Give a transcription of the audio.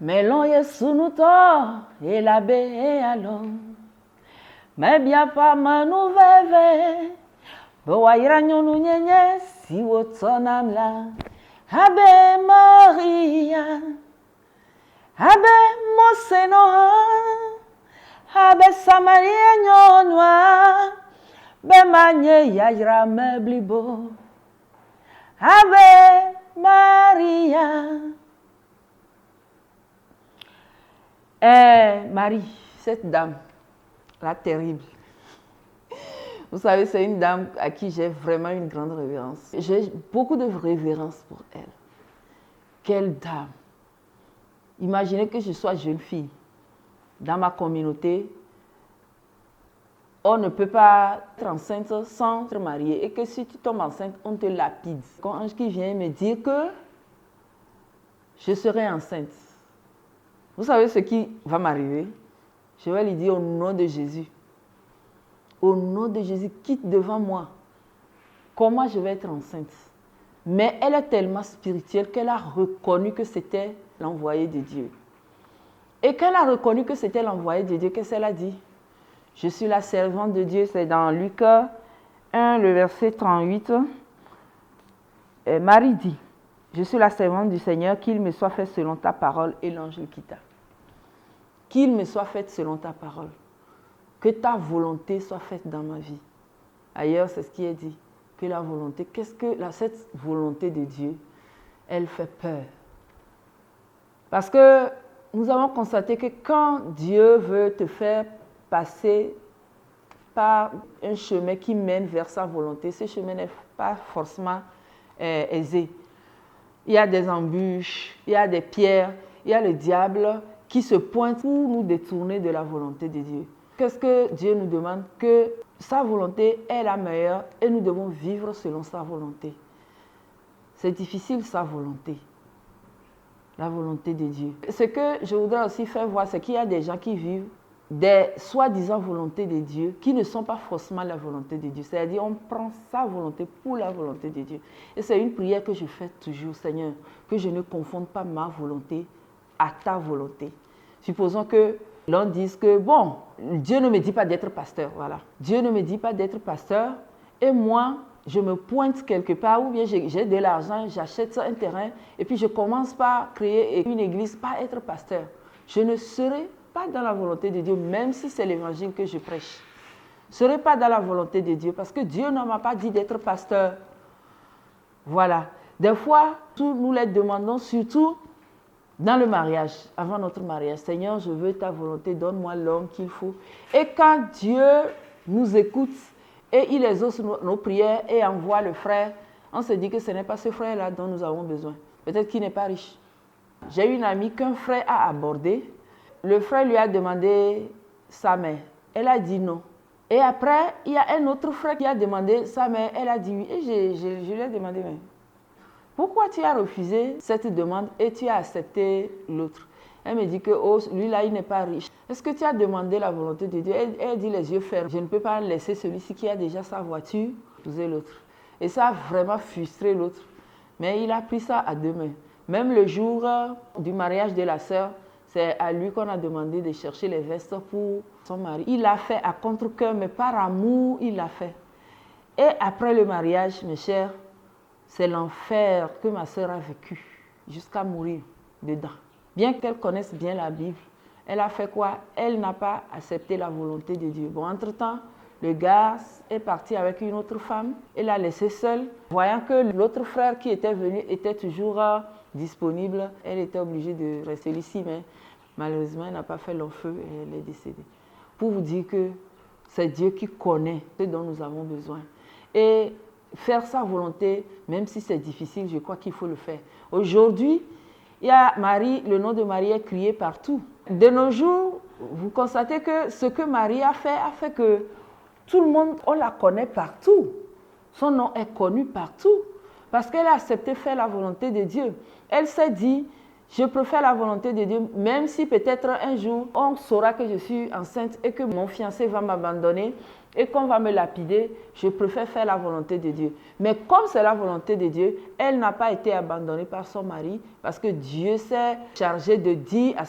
Melon Yesu nuto elabe alon. Mais bien pas manu veve. Boaira nyonu nyenye si wotonam la. Ave Maria. Ave Moseno. Ave Samaria nyonwa. Be manye yajra meblibo. Ave Maria. Marie, cette dame, la terrible. Vous savez, c'est une dame à qui j'ai vraiment une grande révérence. J'ai beaucoup de révérence pour elle. Quelle dame! Imaginez que je sois jeune fille. Dans ma communauté, on ne peut pas être enceinte sans être mariée. Et que si tu tombes enceinte, on te lapide. Quand un ange qui vient me dire que je serai enceinte, vous savez ce qui va m'arriver? Je vais lui dire au nom de Jésus. Au nom de Jésus, quitte devant moi. Comment je vais être enceinte? Mais elle est tellement spirituelle qu'elle a reconnu que c'était l'envoyé de Dieu. Et quand elle a reconnu que c'était l'envoyé de Dieu, qu'est-ce qu'elle a dit? Je suis la servante de Dieu. C'est dans Luc 1, le verset 38. Et Marie dit, je suis la servante du Seigneur, qu'il me soit fait selon ta parole. Et l'ange le quitta. Qu'il me soit fait selon ta parole. Que ta volonté soit faite dans ma vie. Ailleurs, c'est ce qui est dit. Que la volonté, cette volonté de Dieu, elle fait peur. Parce que nous avons constaté que quand Dieu veut te faire passer par un chemin qui mène vers sa volonté, ce chemin n'est pas forcément aisé. Il y a des embûches, il y a des pierres, il y a le diable qui se pointe pour nous détourner de la volonté de Dieu. Qu'est-ce que Dieu nous demande? Que sa volonté est la meilleure et nous devons vivre selon sa volonté. C'est difficile, sa volonté. La volonté de Dieu. Ce que je voudrais aussi faire voir, c'est qu'il y a des gens qui vivent des soi-disant volontés de Dieu qui ne sont pas forcément la volonté de Dieu. C'est-à-dire, on prend sa volonté pour la volonté de Dieu. Et c'est une prière que je fais toujours, Seigneur, que je ne confonde pas ma volonté à ta volonté. Supposons que l'on dise que, bon, Dieu ne me dit pas d'être pasteur, voilà. Dieu ne me dit pas d'être pasteur, et moi, je me pointe quelque part, ou bien j'ai de l'argent, j'achète un terrain, et puis je commence par créer une église, par être pasteur. Je ne serai pas dans la volonté de Dieu, même si c'est l'évangile que je prêche. Je ne serai pas dans la volonté de Dieu, parce que Dieu ne m'a pas dit d'être pasteur. Voilà. Des fois, nous les demandons, surtout dans le mariage, avant notre mariage. Seigneur, je veux ta volonté, donne-moi l'homme qu'il faut. Et quand Dieu nous écoute et il exauce nos prières et envoie le frère, on se dit que ce n'est pas ce frère-là dont nous avons besoin. Peut-être qu'il n'est pas riche. J'ai une amie qu'un frère a abordé. Le frère lui a demandé sa main. Elle a dit non. Et après, il y a un autre frère qui a demandé sa main. Elle a dit oui. Et je lui ai demandé, mais pourquoi tu as refusé cette demande et tu as accepté l'autre? Elle me dit que lui-là, il n'est pas riche. Est-ce que tu as demandé la volonté de Dieu? Elle dit les yeux fermés. Je ne peux pas laisser celui-ci qui a déjà sa voiture épouser l'autre. Et ça a vraiment frustré l'autre. Mais il a pris ça à deux mains. Même le jour du mariage de la sœur, c'est à lui qu'on a demandé de chercher les vestes pour son mari. Il l'a fait à contre-cœur, mais par amour, il l'a fait. Et après le mariage, mes chers, c'est l'enfer que ma sœur a vécu, jusqu'à mourir dedans. Bien qu'elle connaisse bien la Bible, elle a fait quoi? Elle n'a pas accepté la volonté de Dieu. Bon, entre-temps, le gars est parti avec une autre femme. Elle l'a laissée seule. Voyant que l'autre frère qui était venu était toujours disponible, elle était obligée de rester ici, mais malheureusement, elle n'a pas fait long feu et elle est décédée. Pour vous dire que c'est Dieu qui connaît ce dont nous avons besoin. Et faire sa volonté, même si c'est difficile, je crois qu'il faut le faire. Aujourd'hui, il y a Marie, le nom de Marie est crié partout. De nos jours, vous constatez que ce que Marie a fait que tout le monde, on la connaît partout. Son nom est connu partout parce qu'elle a accepté faire la volonté de Dieu. Elle s'est dit, je préfère la volonté de Dieu, même si peut-être un jour, on saura que je suis enceinte et que mon fiancé va m'abandonner. et qu'on va me lapider, je préfère faire la volonté de Dieu. Mais comme c'est la volonté de Dieu, elle n'a pas été abandonnée par son mari parce que Dieu s'est chargé de dire à